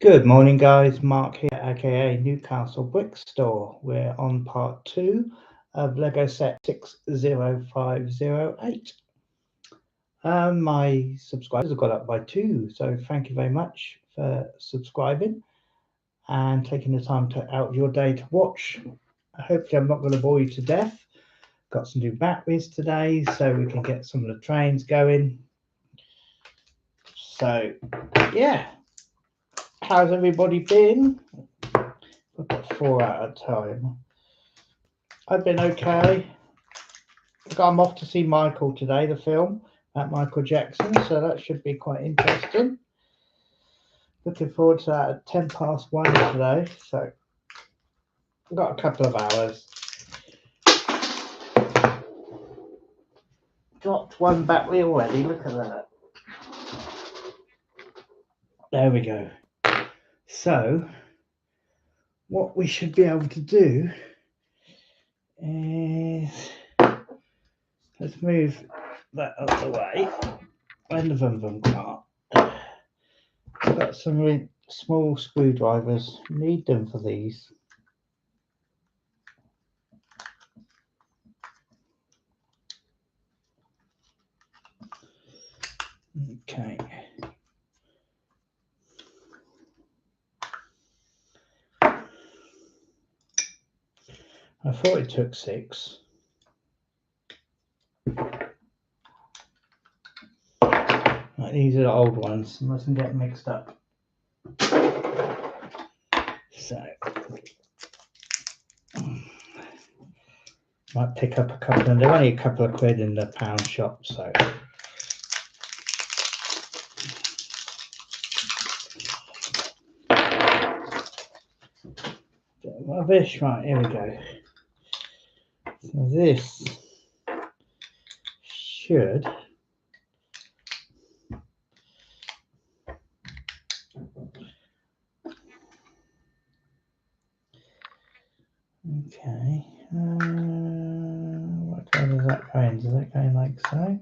Good morning, guys. Mark here, aka Newcastle Brick Store. We're on part 2 of Lego set 60508. My subscribers have got up by 2, so thank you very much for subscribing and taking the time out of your day to watch. Hopefully, I'm not going to bore you to death. Got some new batteries today, so we can get some of the trains going. So, yeah. How's everybody been? I've got 4 at a time. I've been okay. I'm off to see Michael today, the film at Michael Jackson, so that should be quite interesting. Looking forward to that at 1:10 today, so I've got a couple of hours. Dropped one battery already, look at that. There we go. So, what we should be able to do is let's move that out of the way. And the Vum car. I've got some really small screwdrivers. Need them for these. Okay. I thought it took 6. Right, these are the old ones. Mustn't get mixed up. So, might pick up a couple, and they're only a couple of quid in the pound shop. So, rubbish. Right, here we go. So this should. Okay. What kind is that going? Is that going like so?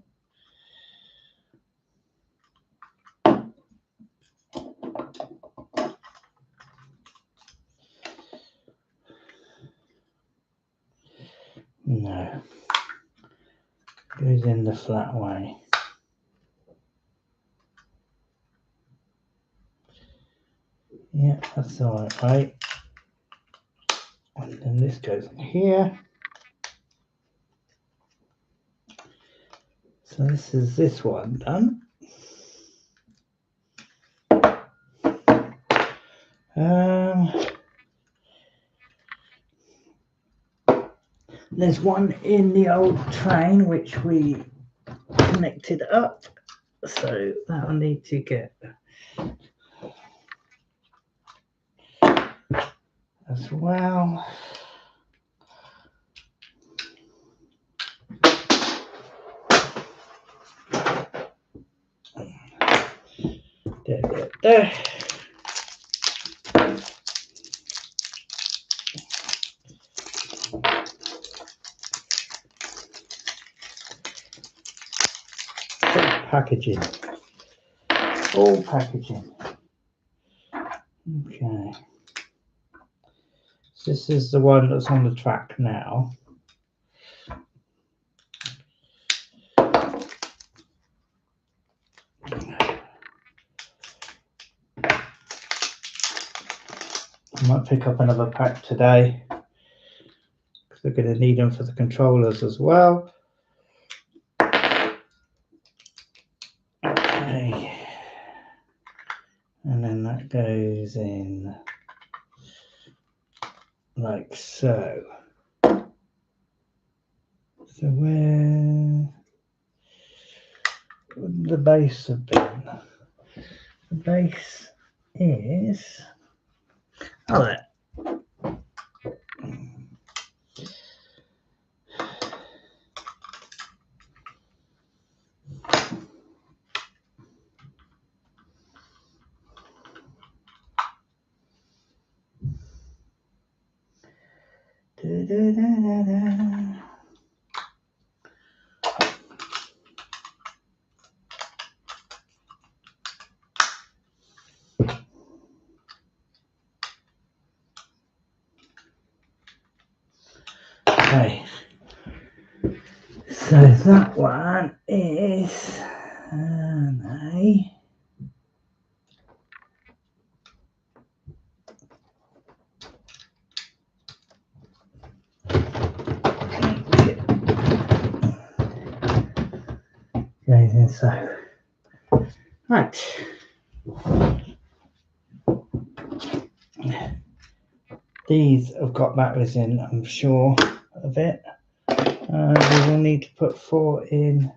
No. Goes in the flat way. Yeah, that's the right way. And then this goes in here. So this is this one done. There's one in the old train which we connected up, so that'll need to get as well. There. Packaging. All packaging. Okay. So this is the one that's on the track now. I might pick up another pack today because we're going to need them for the controllers as well. Okay. And then that goes in like so. So where would the base have been? The base is there. Okay. So that one is A. Okay, so right. These have got batteries in, I'm sure of it. We will need to put 4 in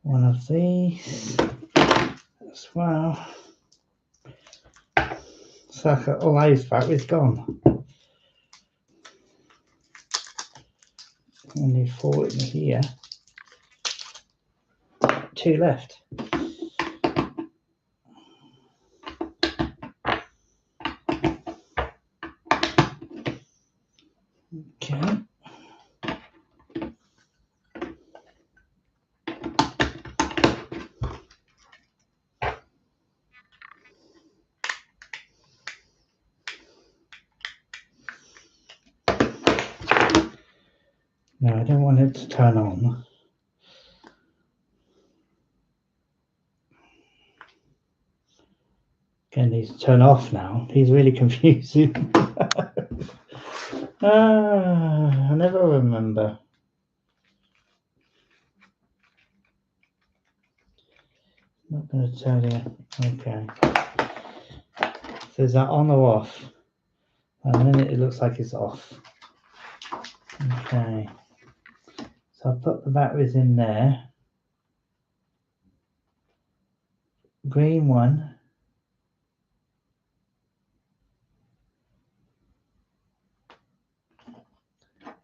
one of these as well. So all those batteries gone. Only 4 in here. 2 left. Okay. No, I don't want it to turn on. Again, these turn off now. He's really confusing. I never remember. Not going to tell you. Okay. So is that on or off? At the minute it looks like it's off. Okay. So I'll put the batteries in there. Green one.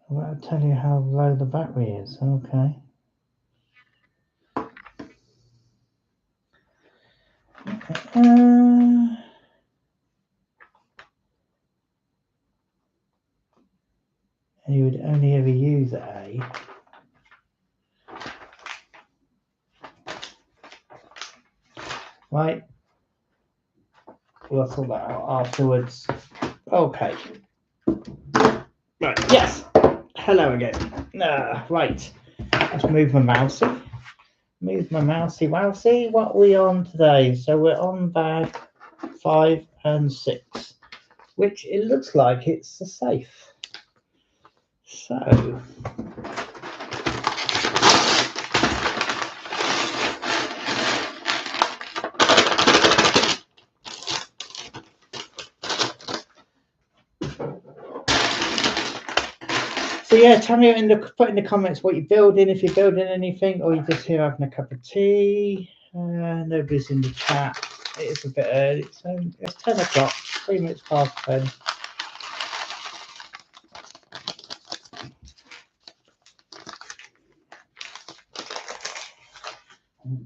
Well, I'll tell you how low the battery is. Okay. And you would only ever use A. Right. We'll sort that out afterwards. Okay. Right. Yes. Hello again. Right. Let's move my mousey. Move my mousey wousey. What are we on today? So we're on bag 5 and 6, which it looks like it's a safe. So yeah, tell me put in the comments what you're building, if you're building anything, or you're just here having a cup of tea. Nobody's in the chat. It is a bit early, so it's 10 o'clock, 3 minutes past 10.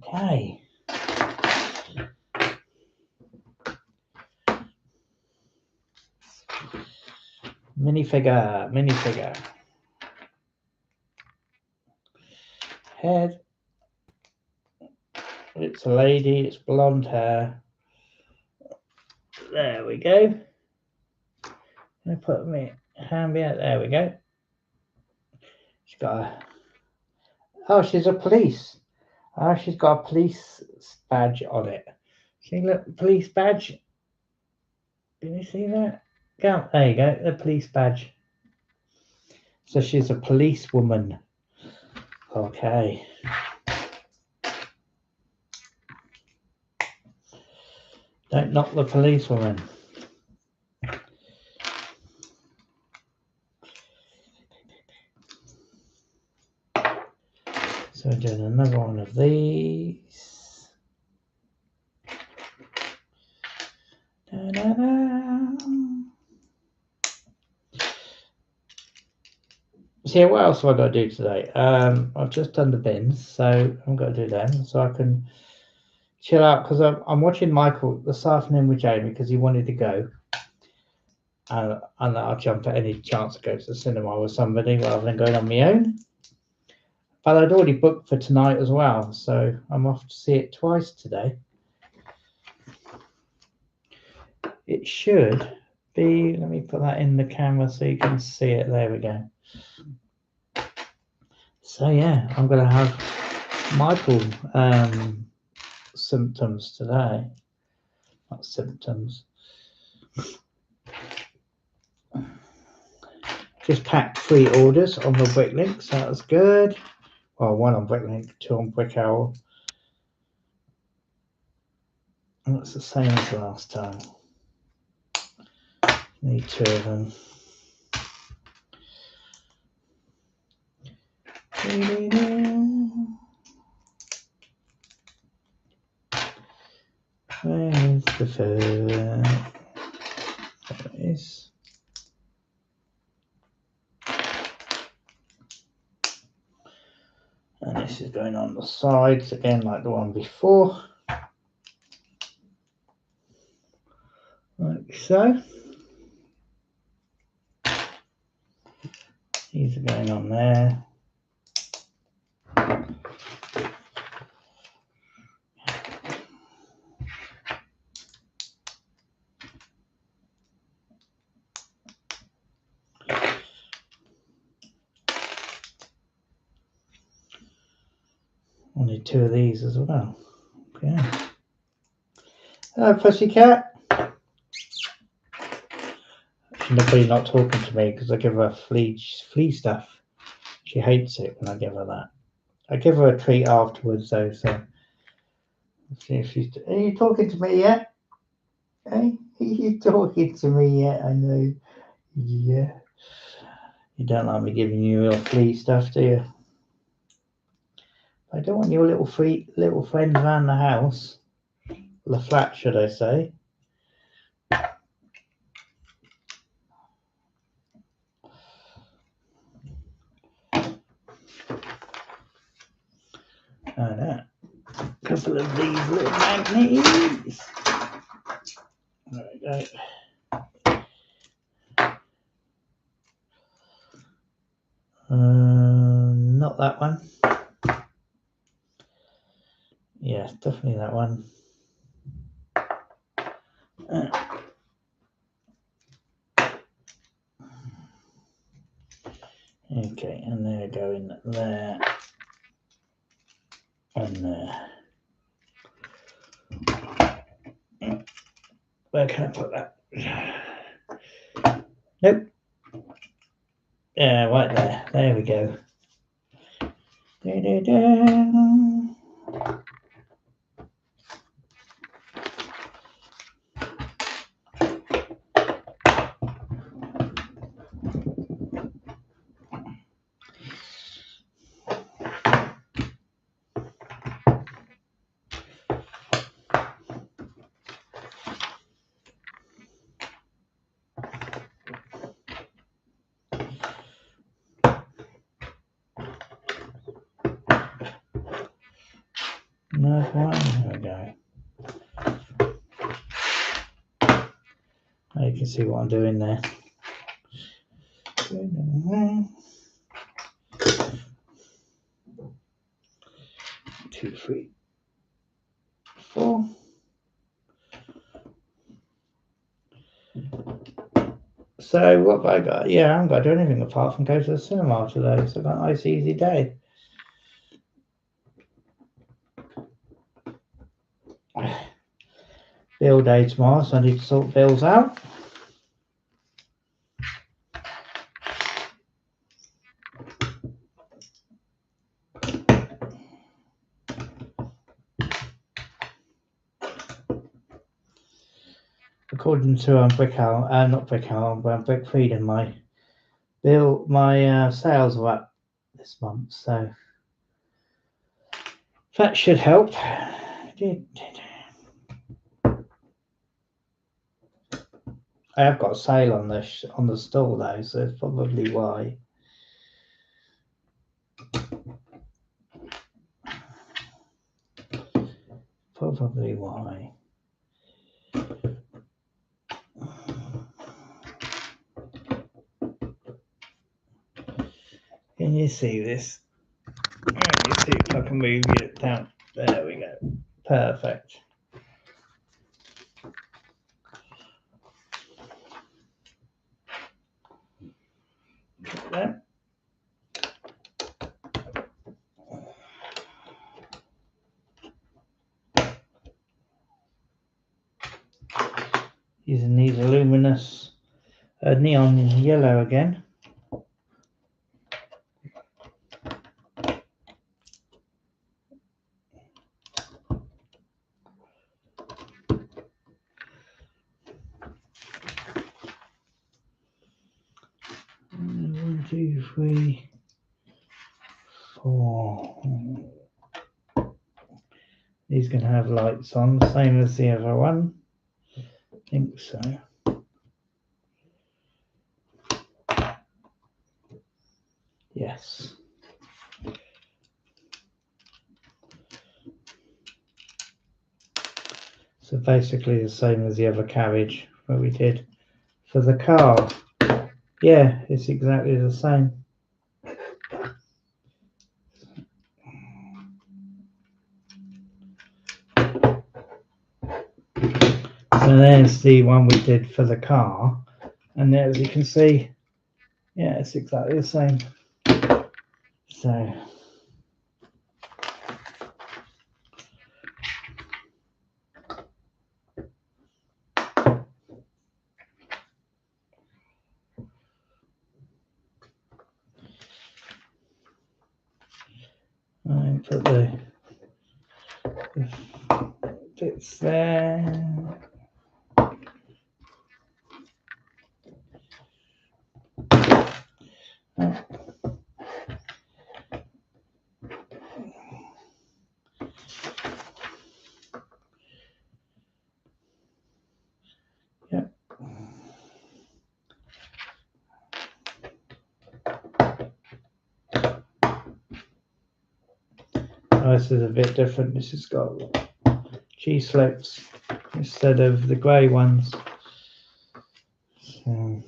Okay. Minifigure. Head. It's a lady, it's blonde hair. There we go. I put my hand behind. There we go. She's got a. Oh, she's a police. Oh, she's got a police badge on it. See, look, police badge. Can you see that? Go. There you go. The police badge. So she's a policewoman. Okay. Don't knock the policewoman. So we're doing another one of these. Da-da-da. So yeah, what else have I got to do today? I've just done the bins, so I'm going to do them so I can chill out, because I'm watching Michael this afternoon with Jamie because he wanted to go, and I'll jump at any chance to go to the cinema with somebody rather than going on my own. But I'd already booked for tonight as well, so I'm off to see it twice today. It should be, let me put that in the camera so you can see it. There we go. So yeah, I'm going to have Michael symptoms today. Not symptoms. Just packed 3 orders on the Bricklink, so that was good. Well, 1 on Bricklink, 2 on Brick Owl. And that's the same as last time. Need 2 of them. Where's the food? There it is. And this is going on the sides again, like the one before. Like so. These are going on there. I need 2 of these as well. Okay. Hello, pussycat. She's probably not talking to me because I give her flea stuff. She hates it when I give her that. I give her a treat afterwards though, so let's see if she's. Are you talking to me yet? Hey, are you talking to me yet? I know. Yeah. You don't like me giving you your flea stuff, do you? I don't want your little friends around the house. The flat, should I say. And a couple of these little magnets. There we go. Not that one. Yes, definitely that one. Okay, and they're going there and there. Where can I put that? Nope. Yeah, right there. There we go. Another one. There we go. Now you can see what I'm doing there. 2, 3, 4. So what have I got? Yeah, I haven't got to do anything apart from go to the cinema today. So I've got a nice easy day. Bill day tomorrow, so I need to sort bills out. According to Brick Owl, not Brick Owl, but Brick Freedom, my sales are up this month, so that should help. I have got a sale on the store though, so it's probably why. Probably why. Can you see this? Let me see if I can move it down. There we go. Perfect. There. using these luminous neon yellow again. One, two, three, four. These can have lights on, same as the other one. I think so. Yes. So basically the same as the other carriage that we did for the car. Yeah, it's exactly the same. And there's the one we did for the car. And there, as you can see, yeah, it's exactly the same. So I put the bits there. Oh. Yep. Oh, this is a bit different. This has got cheese slopes instead of the grey ones. So,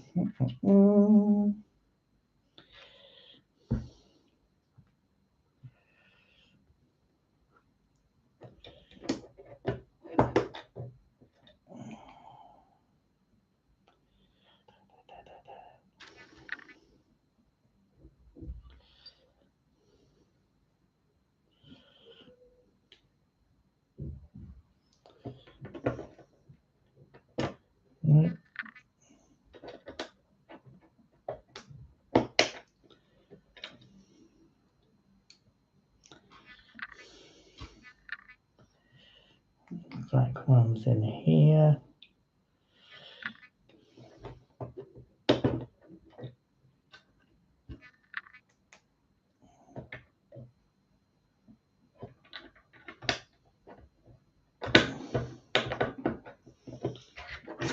right. Black ones in here.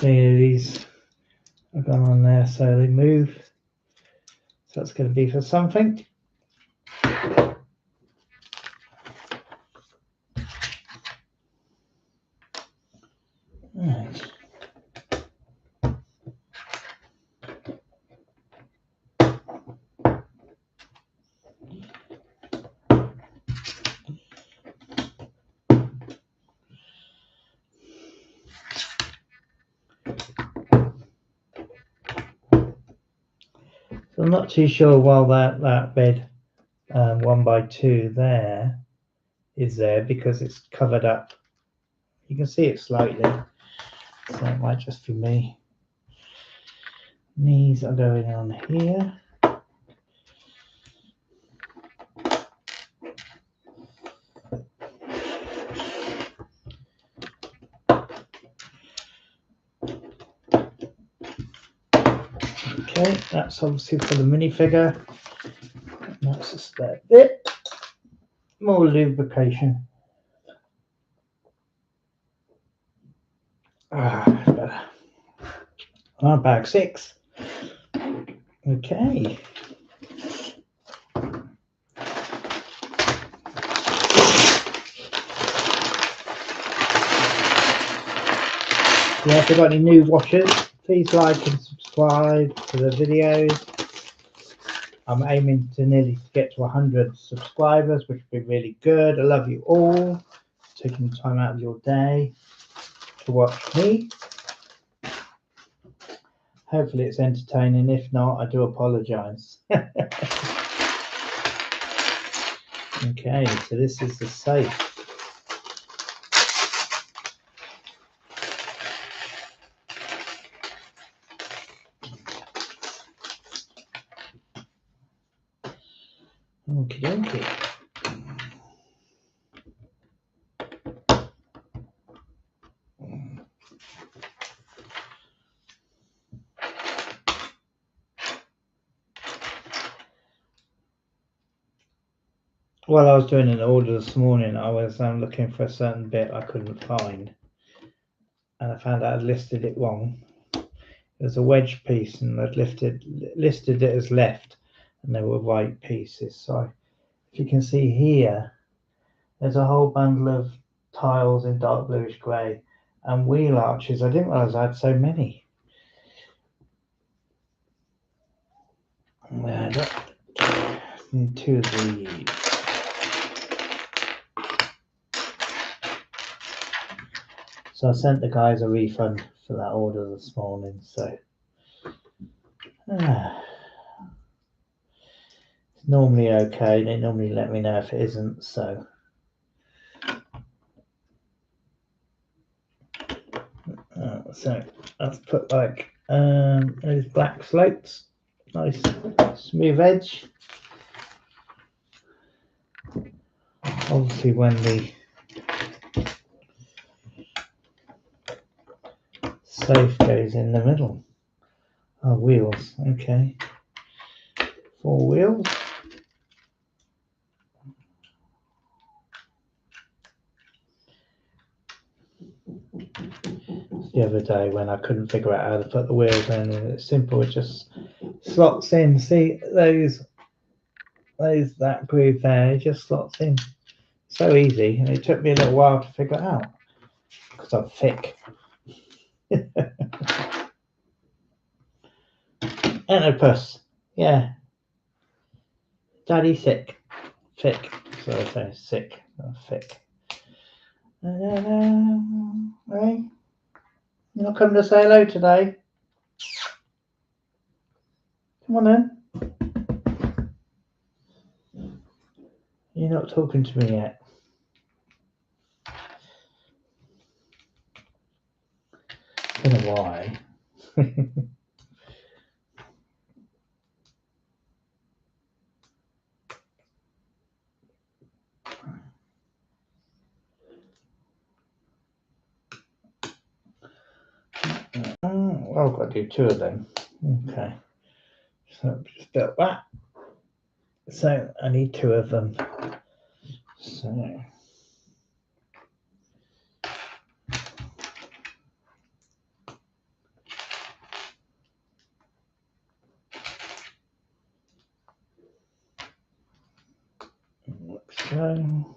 See, these have gone on there, so they move. So that's going to be for something. Right. So I'm not too sure why that bed 1x2 there is there, because it's covered up. You can see it slightly, so it might just be me. These are going on here. Okay, that's obviously for the minifigure. That's just that bit. More lubrication. Better. Bag 6. Okay. Yeah, if you've got any new watchers, please like and subscribe to the videos. I'm aiming to nearly get to 100 subscribers, which would be really good. I love you all, taking time out of your day to watch me. Hopefully it's entertaining. If not, I do apologize. Okay, so this is the safe. Okie dokie. While I was doing an order this morning, I was looking for a certain bit I couldn't find, and I found out I'd listed it wrong. There's a wedge piece, and I'd listed it as left, and they were right pieces. So if you can see here, there's a whole bundle of tiles in dark bluish grey and wheel arches. I didn't realise I had so many. Need two of these. So I sent the guys a refund for that order this morning. So it's normally okay. They normally let me know if it isn't. So so I've put like those black slopes, nice smooth edge. Obviously, when the safe goes in the middle. Oh, wheels. Okay. 4 wheels. The other day when I couldn't figure out how to put the wheels in, and it's simple. It just slots in. See those that groove there. It just slots in. So easy, and it took me a little while to figure it out because I'm thick. Anopus, yeah. Daddy thick. So I say sick, not thick. Hey, you're not coming to say hello today? Come on then. You're not talking to me yet. I don't know why. Well, I've got to do 2 of them. Okay. So I've just built that. So I need 2 of them. So let's go.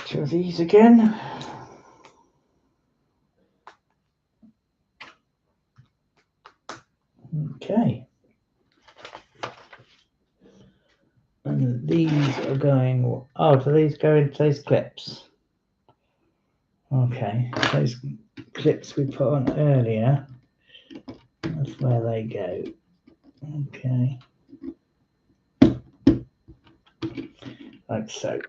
Two of these again. Okay. And these are going. Oh, do these go into those clips? Okay, those clips we put on earlier. That's where they go. Okay. Like so.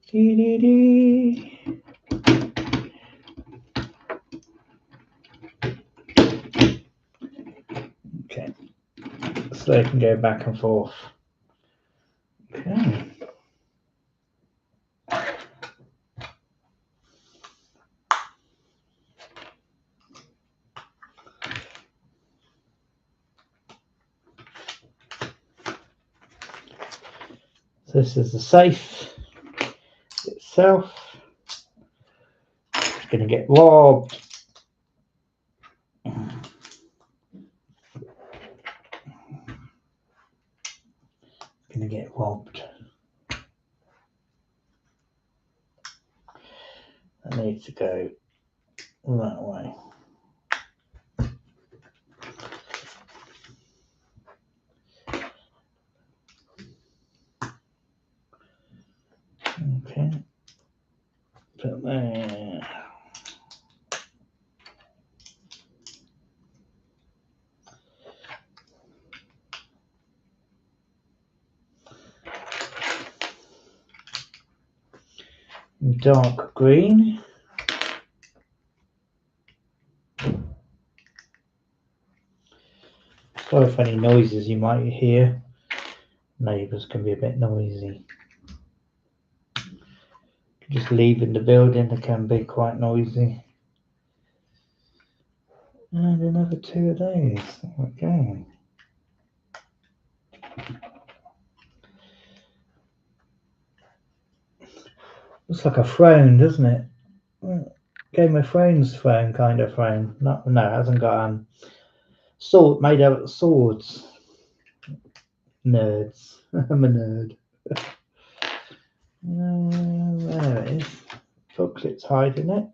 Dee-dee-dee. Okay. So they can go back and forth. Okay. So this is the safe itself. It's going to get robbed. Going to get robbed. I need to go that way. Okay. Put there. dark green. Sorry for any noises you might hear. Neighbours can be a bit noisy. Just leaving the building, they can be quite noisy. And another 2 of those. Okay. Looks like a throne, doesn't it? Game of Thrones throne, kind of throne. No, it hasn't got sword made out of swords. Nerds. I'm a nerd. There it is. Chocolate's hiding it.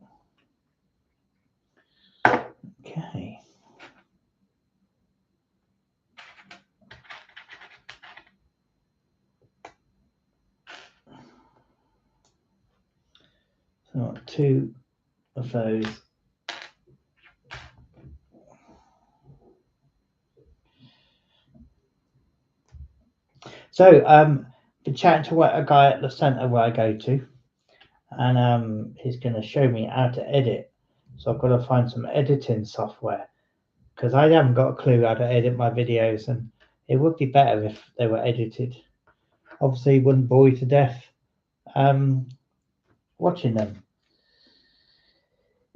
Okay. So 2 of those. So been chatting to a guy at the centre where I go to, and he's going to show me how to edit. So I've got to find some editing software because I haven't got a clue how to edit my videos, and it would be better if they were edited. Obviously, it wouldn't bore you to death watching them.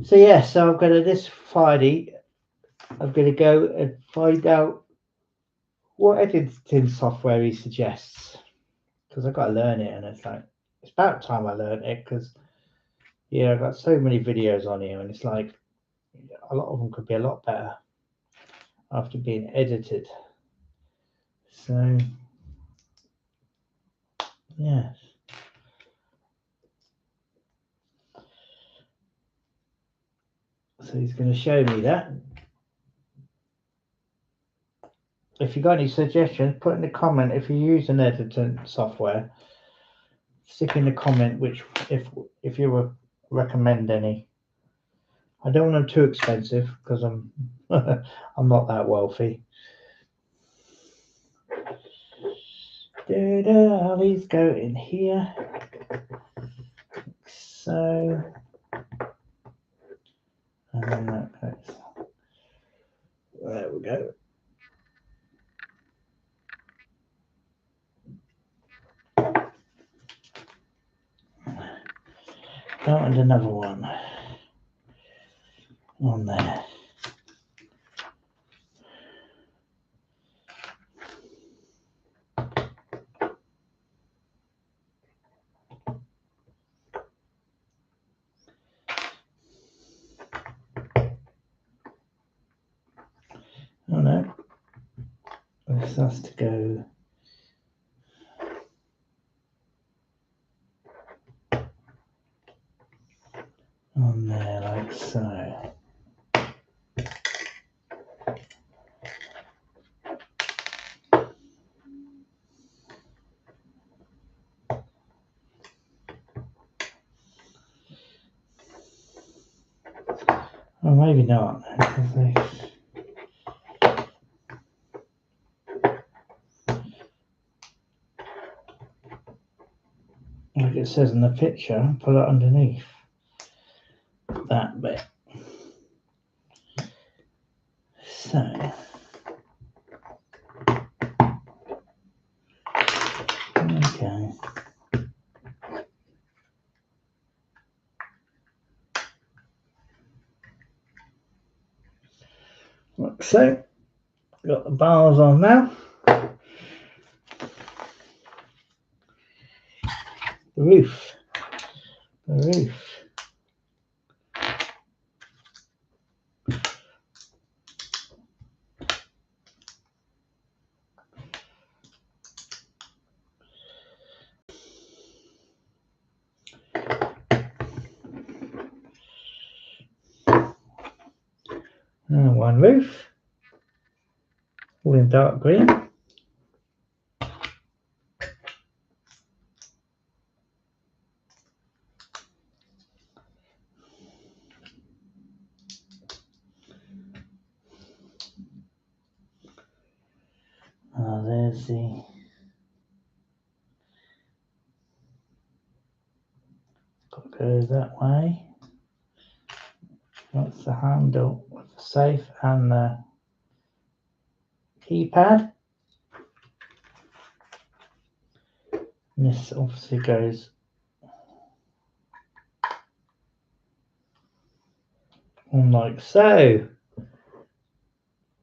So yeah, so I'm going to this Friday. I'm going to go and find out what editing software he suggests, because I've got to learn it, and it's about time I learned it, because yeah, I've got so many videos on here, and it's like a lot of them could be a lot better after being edited. So yeah. So he's going to show me that. If you got any suggestions, put in the comment. If you use an editing software, stick in the comment which if you recommend any. I don't want them too expensive because I'm I'm not that wealthy. I'll these go in here. So and then that goes. There we go. Oh, and another one on there. Oh no, this has to go on there like so. Or maybe not. Like it says in the picture, put it underneath that bit. So okay. Like so. Got the bars on now. The roof. And one roof. All in dark green. There's the got to Goes that way. That's the handle with the safe and the keypad. And this obviously goes on like so.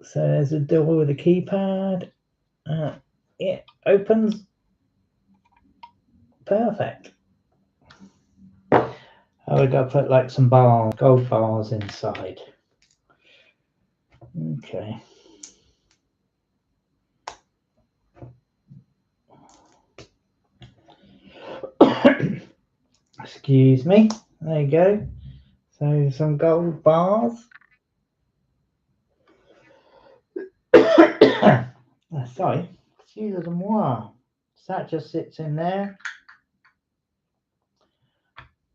So there's a door with a keypad. It opens. Perfect. Oh, we got to put like some bars, gold bars inside. Okay. Excuse me. There you go. So some gold bars. Sorry. Excuse-moi. So that just sits in there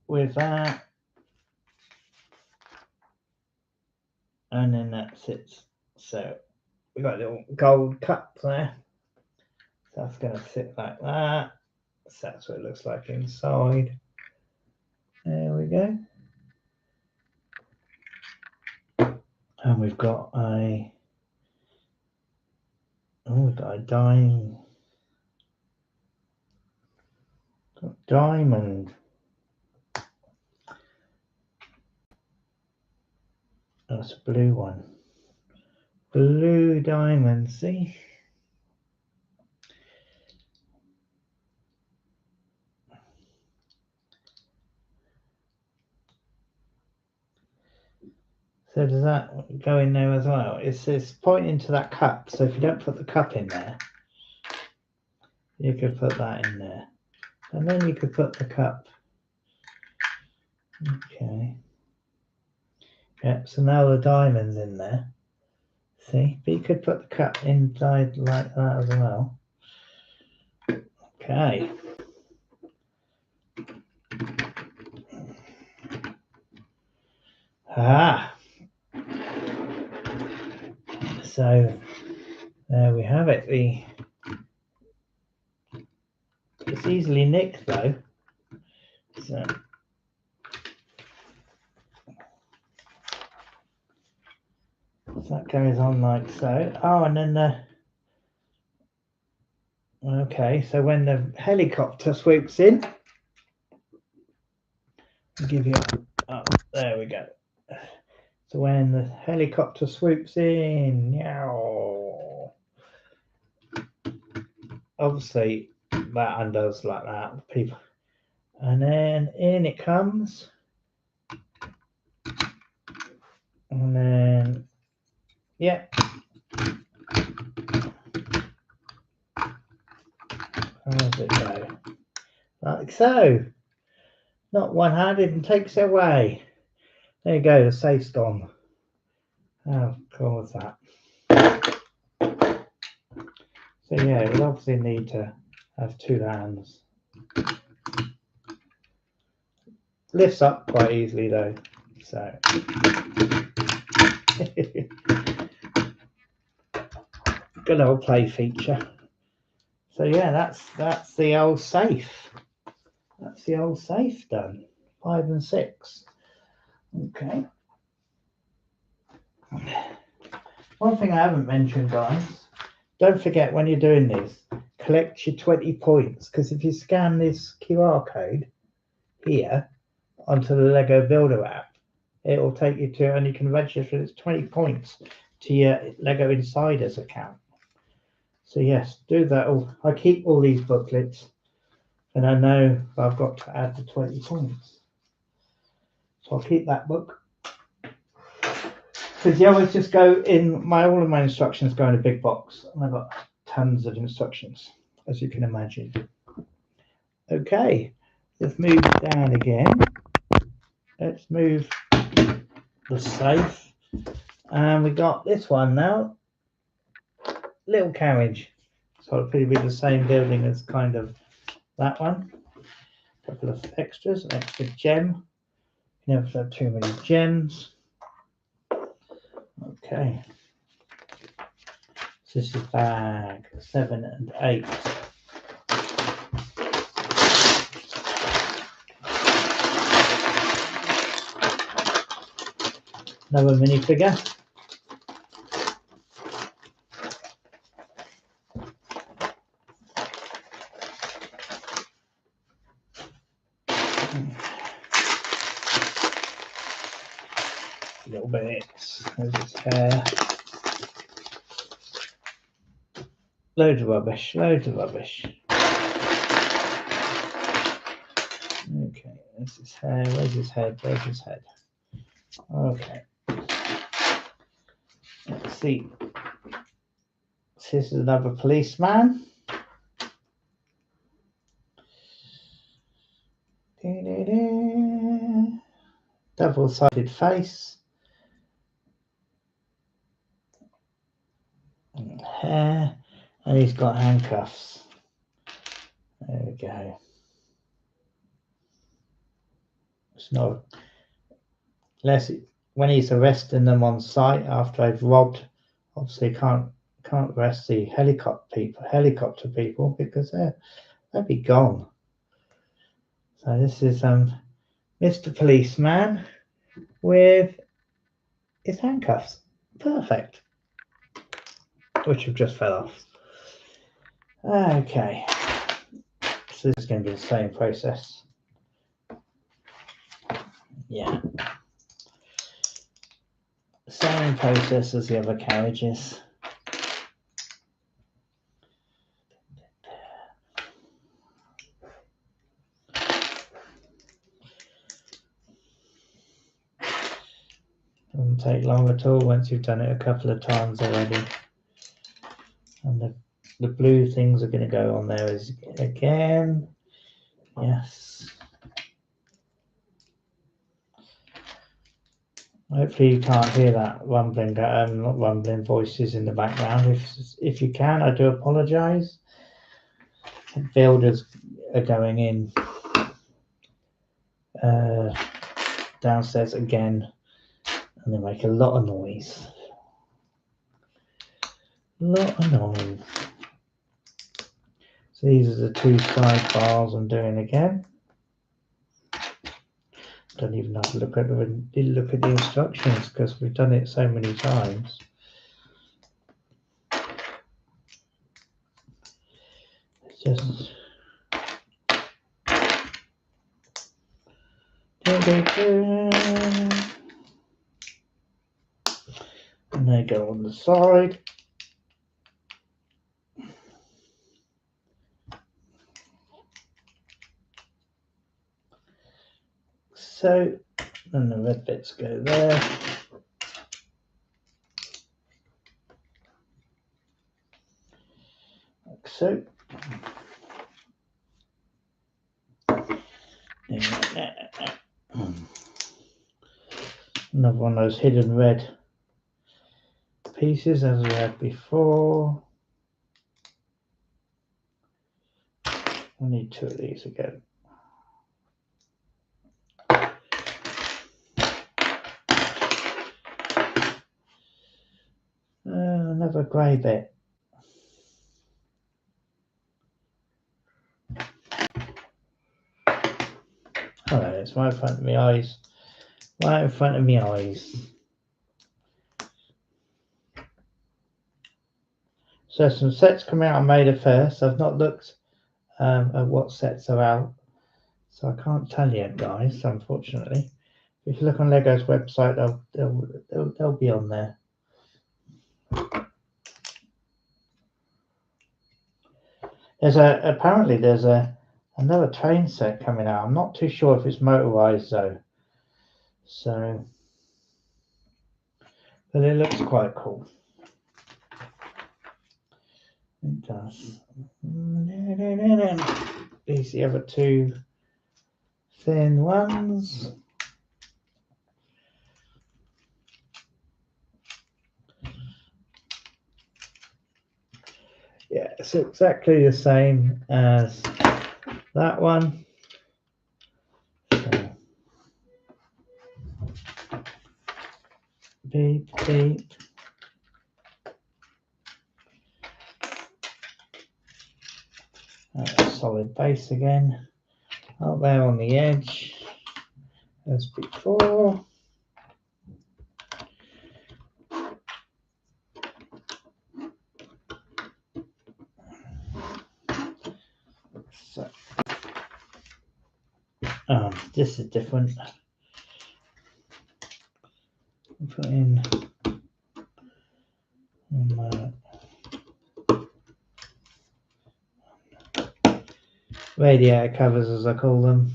with that. And then that sits. So we've got little gold cups there. So that's going to sit like that. So that's what it looks like inside. There we go. And we've got a diamond. That's a blue one. Blue diamond, see? So does that go in there as well? It's pointing to that cup. So if you don't put the cup in there, you could put that in there. And then you could put the cup. Okay. Yep, so now the diamond's in there. See? But you could put the cup inside like that as well. Okay. So there we have it. It's easily nicked though. So that goes on like so. Oh, and then okay, so when the helicopter swoops in, I'll give you there we go. So when the helicopter swoops in, meow, obviously that undoes like that, people, and then in it comes, and then yeah. How does it go? Like so. Not one-handed and takes it away. There you go, the safe's gone. How cool is that? So yeah, we obviously need to have two hands. Lifts up quite easily though. So good old play feature. So yeah, that's the old safe. That's the old safe done. 5 and 6. Okay. One thing I haven't mentioned, guys, don't forget when you're doing this, collect your 20 points, because if you scan this QR code here onto the Lego Builder app, it will take you to, and you can register, it's 20 points to your Lego Insiders account. So yes, do that. I keep all these booklets, and I know I've got to add the 20 points. So I'll keep that book. Because the others just go in, all of my instructions go in a big box, and I've got tons of instructions, as you can imagine. Okay, let's move down again. Let's move the safe. And we got this one now. Little carriage. So it'll probably be the same building as kind of that one. A couple of extras, an extra gem. You never have too many gems. Okay. So this is bag 7 and 8. Another minifigure. Little bits. There's his hair. Loads of rubbish. Loads of rubbish. Okay, there's his hair. Where's his head? Where's his head? Okay. Let's see. This is another policeman. Double-sided face. And hair. And he's got handcuffs. There we go. It's not... Unless when he's arresting them on site after they've robbed, obviously can't arrest the helicopter people because they'll be gone. So this is Mr. Policeman with his handcuffs. Perfect. Which have just fell off. Okay. So this is going to be the same process. Yeah. Same process as the other carriages. Doesn't take long at all once you've done it a couple of times already. And the blue things are going to go on there as again. Yes. Hopefully you can't hear that rumbling, not rumbling voices in the background. If you can, I do apologise. Builders are going in downstairs again, and they make a lot of noise. So these are the two side bars I'm doing again. Don't even have to look at the instructions because we've done it so many times. It's just and they go on the side. So, and the red bits go there. Like so. Another one of those hidden red pieces as we had before. I need two of these again. Another grey bit. Oh, it's right in front of my eyes. Right in front of my eyes. So some sets come out on May the 1st. I've not looked at what sets are out, so I can't tell you guys, unfortunately. If you look on Lego's website, they'll be on there. Apparently there's another train set coming out. I'm not too sure if it's motorized though. So, but it looks quite cool. It does. These the other two thin ones. Yeah, it's exactly the same as that one. So, beep, beep. Solid base again. Up there on the edge as before. So, this is different. Put in radiator covers, as I call them.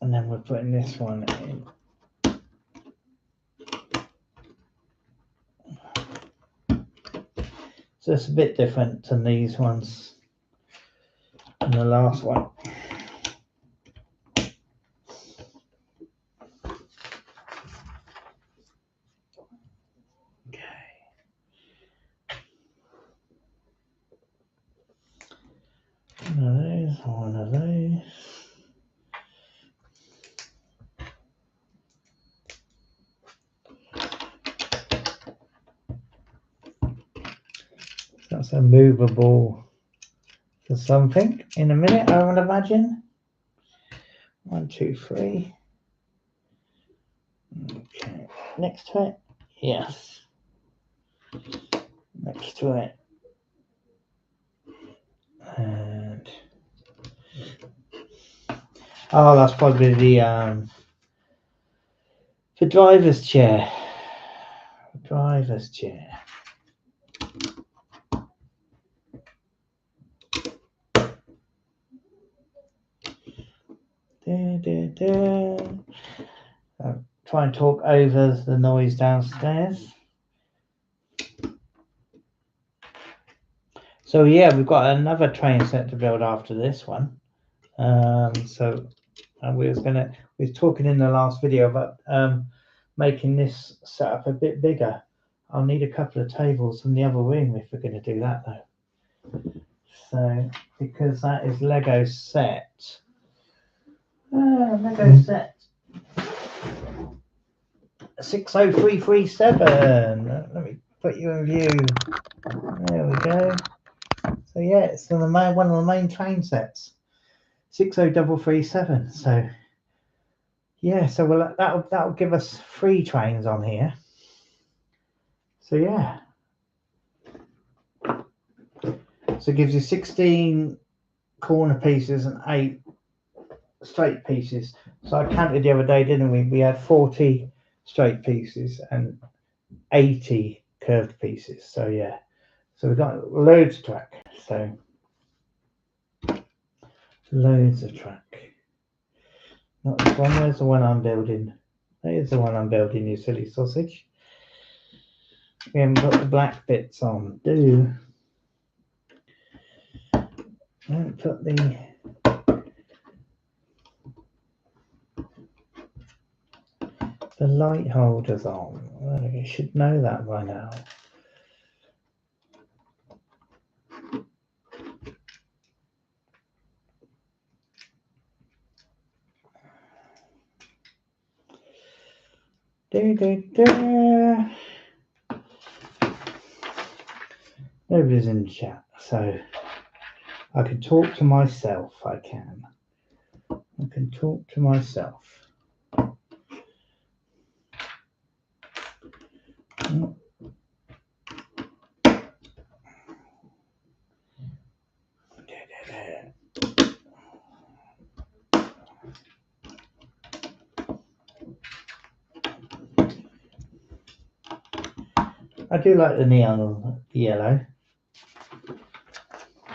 And then we're putting this one in. So it's a bit different than these ones and the last one. Okay. One of those. That's a movable for something in a minute, I would imagine. 1, 2, 3. Okay, next to it. Yes. Next to it. And oh, that's probably the driver's chair. Driver's chair. I'll try and talk over the noise downstairs. So yeah, we've got another train set to build after this one. We were talking in the last video about making this setup a bit bigger. I'll need a couple of tables from the other wing if we're going to do that though. So because that is Lego set. Lego set 60337. Let me put you in view. There we go. So yeah, it's one of the main train sets. 60337. So yeah, so that'll give us 3 trains on here. So yeah. So it gives you 16 corner pieces and 8 straight pieces. So I counted the other day, didn't we? We had 40 straight pieces and 80 curved pieces. So yeah. So we've got loads of track. So loads of track. Not this one. Where's the one I'm building? There's the one I'm building, you silly sausage. We haven't got the black bits on. Don't put the light holders on. Well, you should know that by now. Nobody's in the chat, so I can talk to myself. I can talk to myself. I do like the neon yellow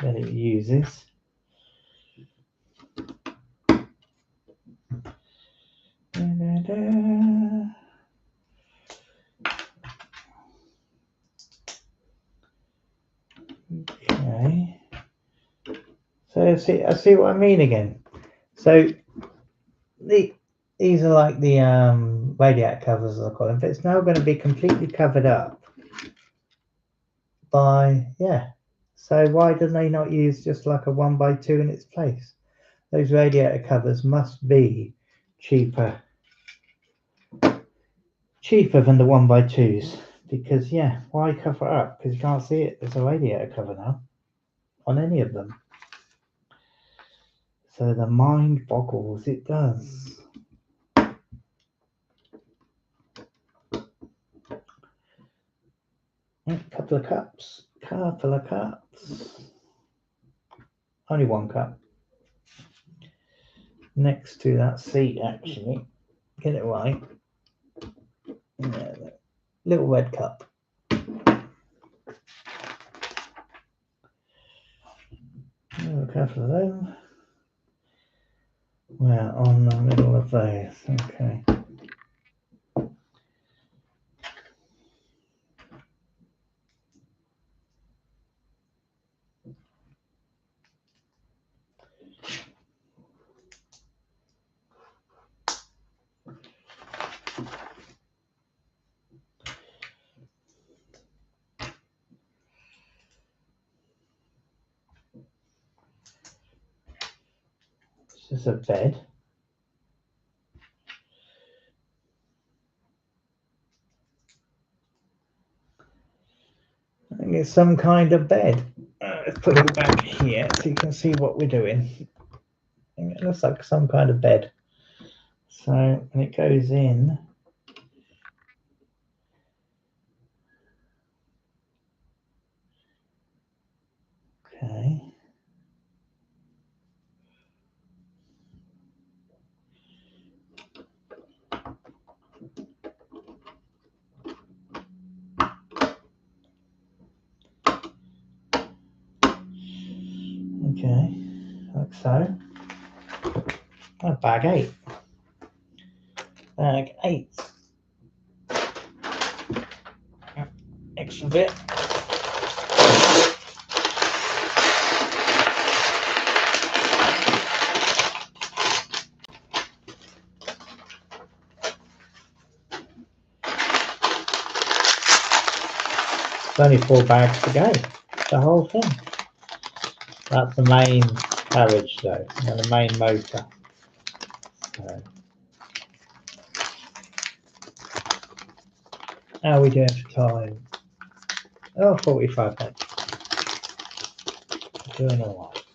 that it uses. Okay. So I see what I mean again. So these are like the radiator covers, as I call them, but it's now going to be completely covered up by, yeah. So why do they not use just like a 1x2 in its place? Those radiator covers must be cheaper than the 1x2s, because yeah, why cover it up? Because you can't see it. There's a radiator cover now on any of them. So the mind boggles, it does. A couple of cups. couple of cups. Only one cup. Next to that seat, actually. Get it right. Yeah, little red cup. A couple of them. We're on the middle of those. Okay. This is a bed. I think it's some kind of bed. Let's put it back here so you can see what we're doing. It looks like some kind of bed. So when it goes in, okay. Okay, like so. Oh, bag 8. Bag 8. Extra bit. It's only 4 bags to go. The whole thing. That's the main carriage though, and the main motor. So, how are we doing for time? Oh, 45 minutes. Doing all right.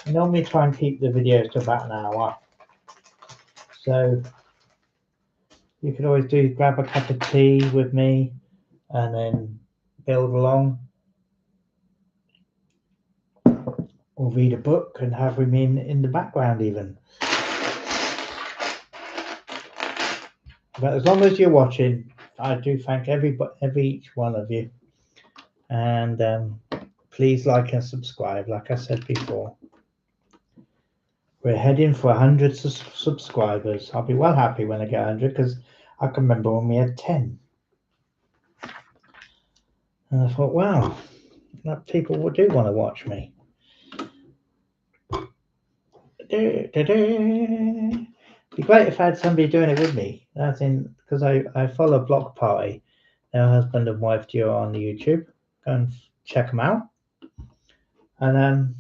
I normally try and keep the videos to about an hour. So you could always grab a cup of tea with me and then build along. Or read a book and have him in the background even. But as long as you're watching, I do thank each one of you. And please like and subscribe, like I said before. We're heading for 100 subscribers. I'll be well happy when I get 100 because I can remember when we had 10. And I thought, wow, that people do want to watch me. It'd be great if I had somebody doing it with me. That's in because I follow Block Party. Their husband and wife duo on the YouTube. Go and check them out. And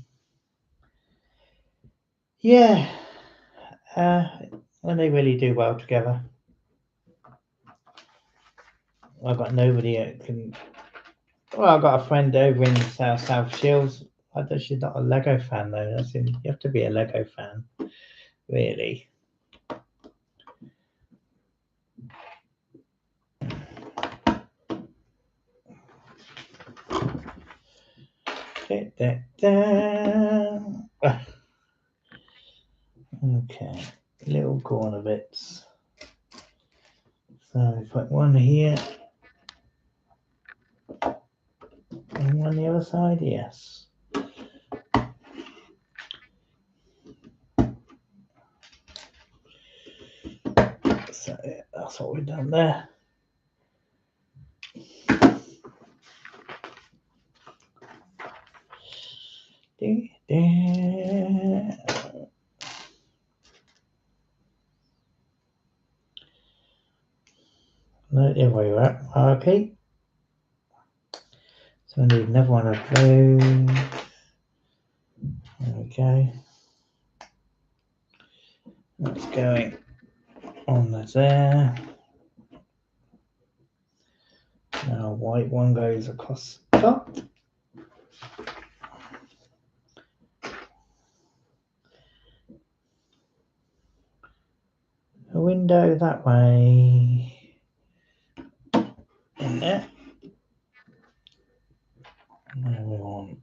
yeah, when they really do well together. I've got nobody that can. Well, I've got a friend over in South Shields. She's not a Lego fan though. You have to be a Lego fan, really. Okay, little corner bits. So we put one here and one the other side, yes. So yeah, that's what we've done there. No, there we are. Okay. So I need another one of those. There we go. That's going on there. Now white one goes across the top. A window that way. In there. There we want.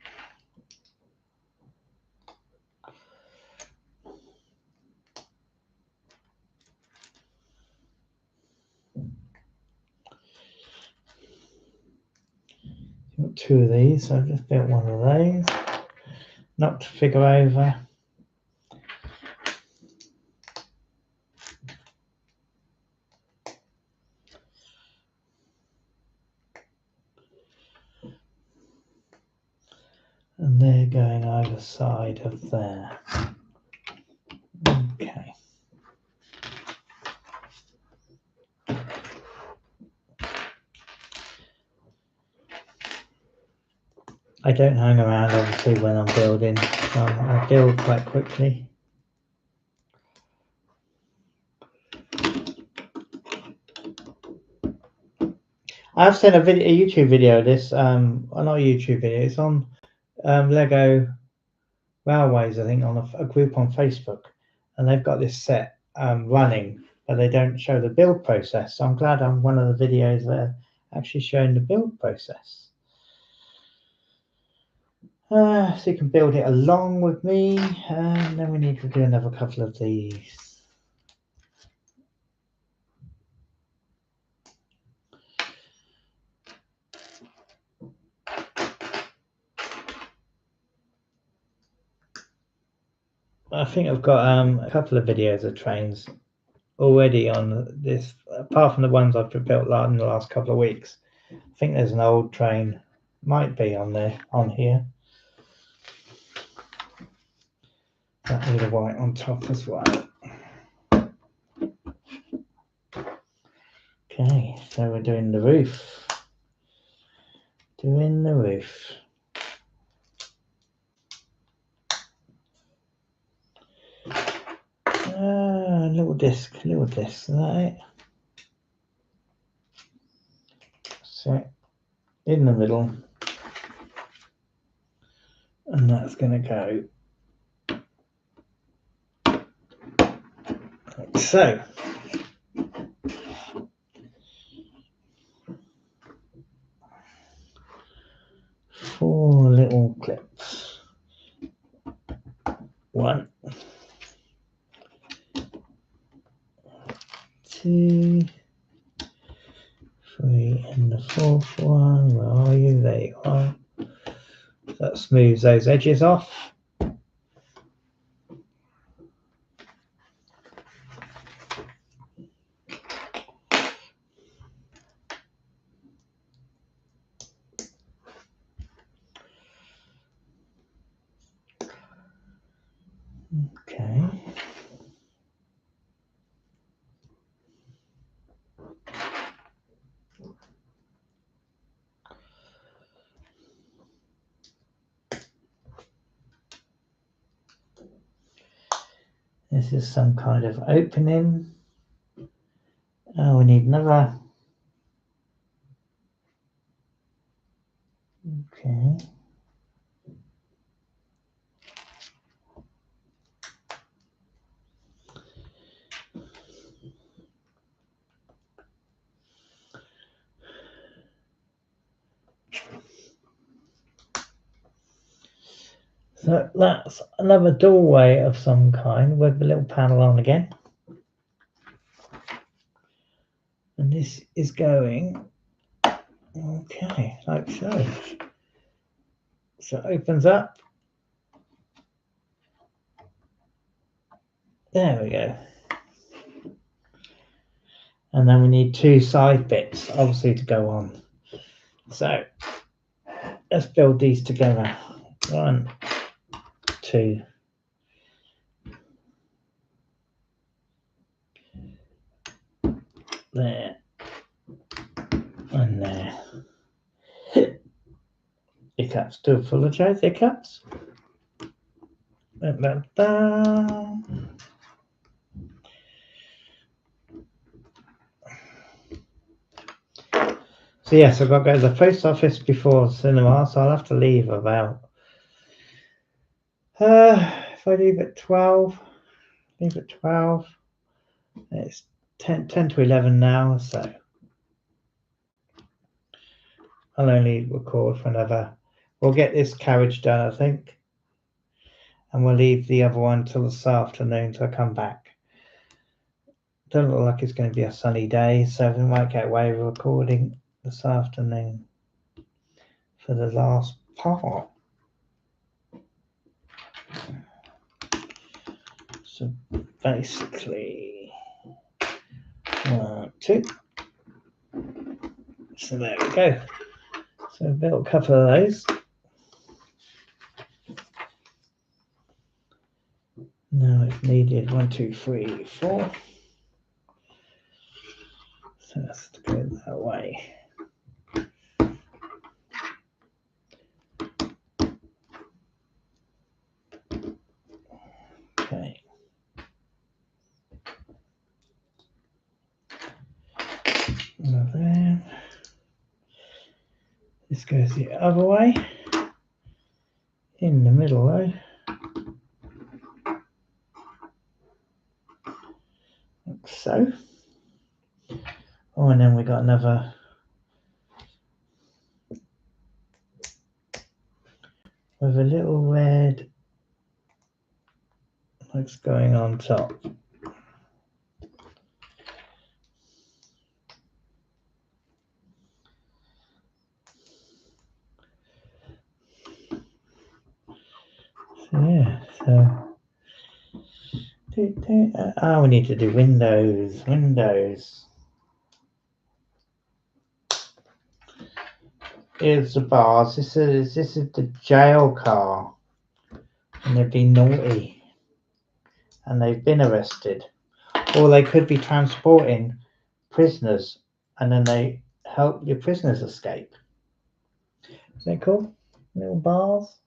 Got 2 of these, so I've just built one of those. Knocked the figure over. And they're going either side of there. Okay. I don't hang around obviously when I'm building. I build quite quickly. I've seen a YouTube video of this, well, not a YouTube video, it's on Lego Railways, I think, on a group on Facebook, and they've got this set running, but they don't show the build process. So I'm glad I'm one of the videos that actually showing the build process. So you can build it along with me, and then we need to do another couple of these. I think I've got a couple of videos of trains already on this, apart from the ones I've built in the last couple of weeks. I think there's an old train, might be on there, on here. That with the white on top as well. Okay, so we're doing the roof. Doing the roof. Little disc, is that it? So, in the middle. And that's going to go like so. Four little clips. 1, 2, 3, and the 4th one. Where are you? There you are. That smooths those edges off. Okay. This is some kind of opening. Oh, we need another. Okay. So that's another doorway of some kind with a little panel on again. And this is going, okay, like so. So it opens up. There we go. And then we need 2 side bits, obviously, to go on. So let's build these together. 1, 2. There. And there. Hiccups, do apologize, hiccups. So yes, I've got to go to the post office before cinema, so I'll have to leave about, if I leave at 12, it's 10 to 11 now, so I'll only record for another We'll get this carriage done, I think. And we'll leave the other one till this afternoon till I come back. Doesn't look like it's going to be a sunny day, so we might get away with recording this afternoon for the last part. So basically, 1, 2. So there we go. So I built a couple of those. Now if needed, 1, 2, 3, 4. So that's to go that way. Okay. Now then, this goes the other way. In the middle though. Like so. Oh, and then we got another with a little red that's going on top. So yeah, so we need to do windows. Here's the bars. This is the jail car, and they've been naughty, and they've been arrested, or they could be transporting prisoners, and then they help your prisoners escape. Isn't that cool? Little bars.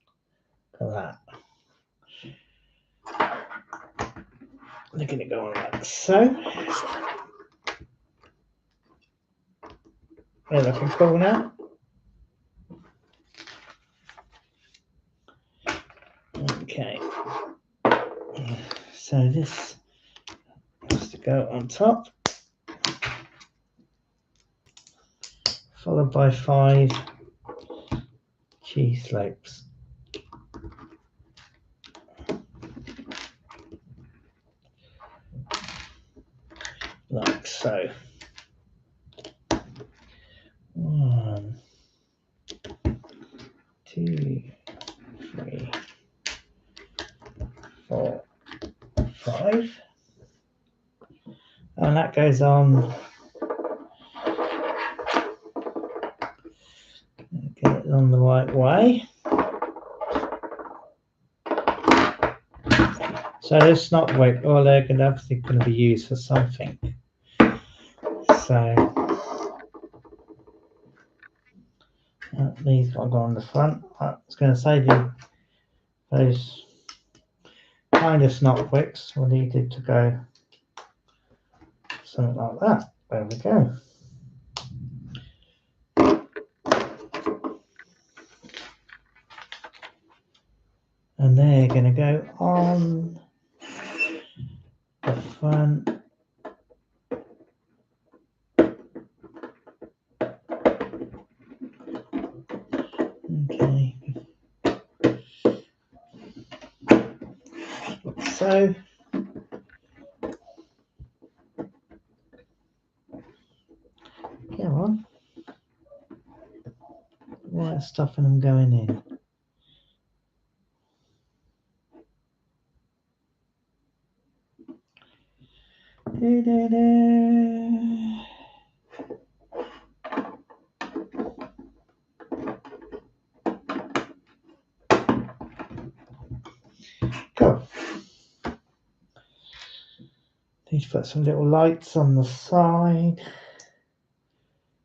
Look at that. They're going to go on like so. They're looking cool now. Okay. So this has to go on top, followed by 5 cheese slopes. Like so. 1, 2, 3, 4, 5. And that goes on. Get it on the right way. So this not work. Well, they're obviously going to be used for something. So these got to go on the front. I was going to say those kind of snot wicks were needed to go something like that. There we go. And they're going to go on the front. Okay. So come on. Why is stopping them going in? Go. Need to put some little lights on the side.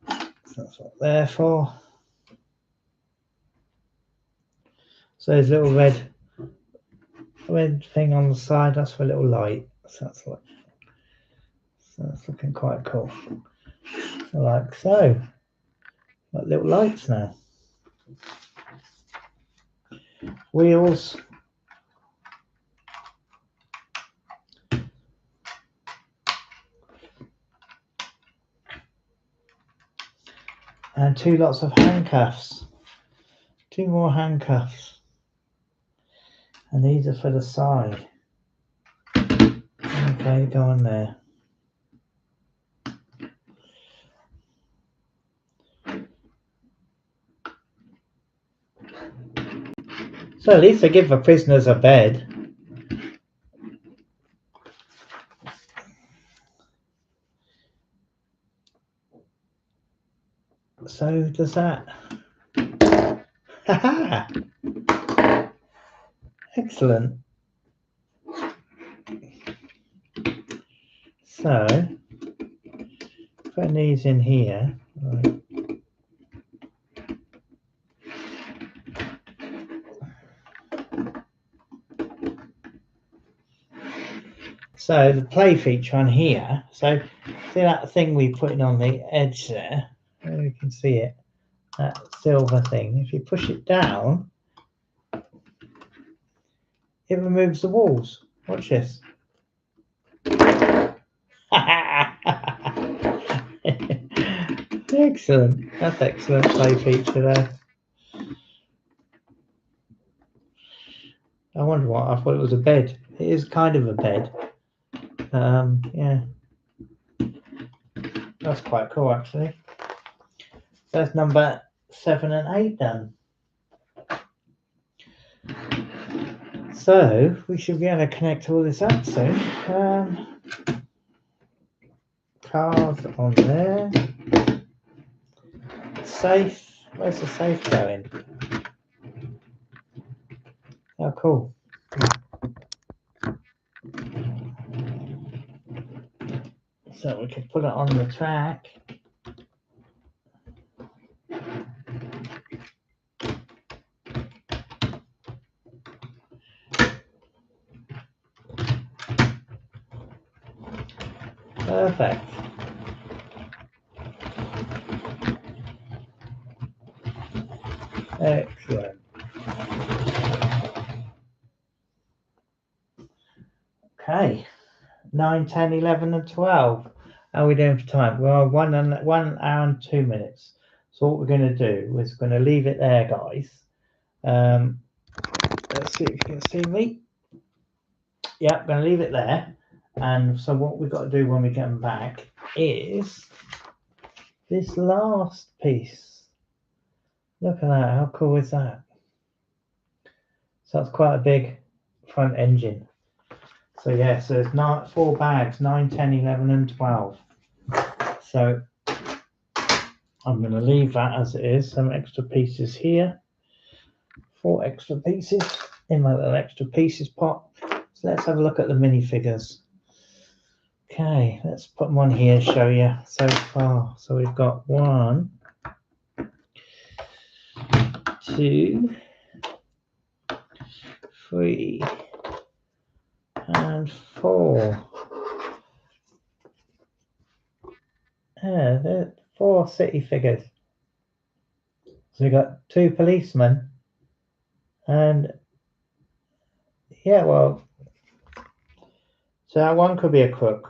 So that's what they're for. So there's a little red thing on the side. That's for a little light. So that's looking quite cool. Like so. Got little lights now. Wheels. And 2 lots of handcuffs. 2 more handcuffs. And these are for the side. Okay, go on there. So at least they give the prisoners a bed. So does that. Haha! Excellent. So, putting these in here. Right. So the play feature on here. So see that thing we put in on the edge there? You can see it. That silver thing. If you push it down, it removes the walls. Watch this. Excellent. That's excellent play feature there. I wonder what. I thought it was a bed. It is kind of a bed. Yeah. That's quite cool, actually. That's number 7 and 8 done. So we should be able to connect all this up soon. Cars on there. Safe. Where's the safe going? Oh, cool. So we could put it on the track. Perfect. Excellent. Okay. 9, 10, 11 and 12. How are we doing for time? Well, 1 hour and 2 minutes. So what we're going to do is we're going to leave it there, guys. Let's see if you can see me. Yeah, I'm going to leave it there. And so what we've got to do when we get back is this last piece. Look at that. How cool is that? So that's quite a big front engine. So yeah, so there's 4 bags, 9, 10, 11 and 12. So I'm going to leave that as it is. Some extra pieces here. 4 extra pieces in my little extra pieces pot. So let's have a look at the minifigures. Okay, let's put them on here, show you so far. So we've got 1, 2, 3 and 4. Yeah, they're 4 city figures. So we've got 2 policemen and yeah, well, so that 1 could be a crook.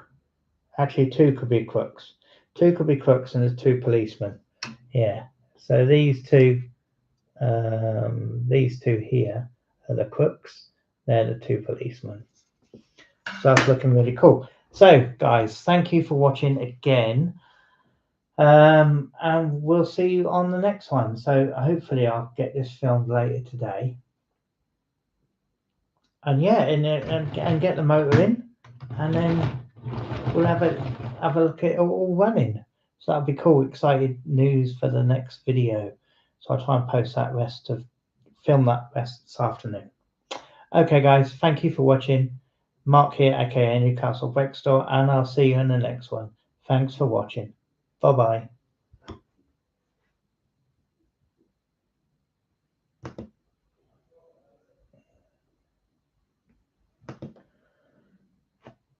Actually, 2 could be crooks. 2 could be crooks and there's 2 policemen. Yeah. So these two here are the crooks. They're the 2 policemen. So that's looking really cool. So guys, thank you for watching again. And we'll see you on the next one. So hopefully I'll get this filmed later today. And yeah, and get the motor in, and then we'll have a look at it all running. So that'll be cool. Excited news for the next video. So I'll try and post that film that rest this afternoon. Okay guys, thank you for watching. Mark here, aka Newcastle Brake Store, and I'll see you in the next one. Thanks for watching. Bye bye.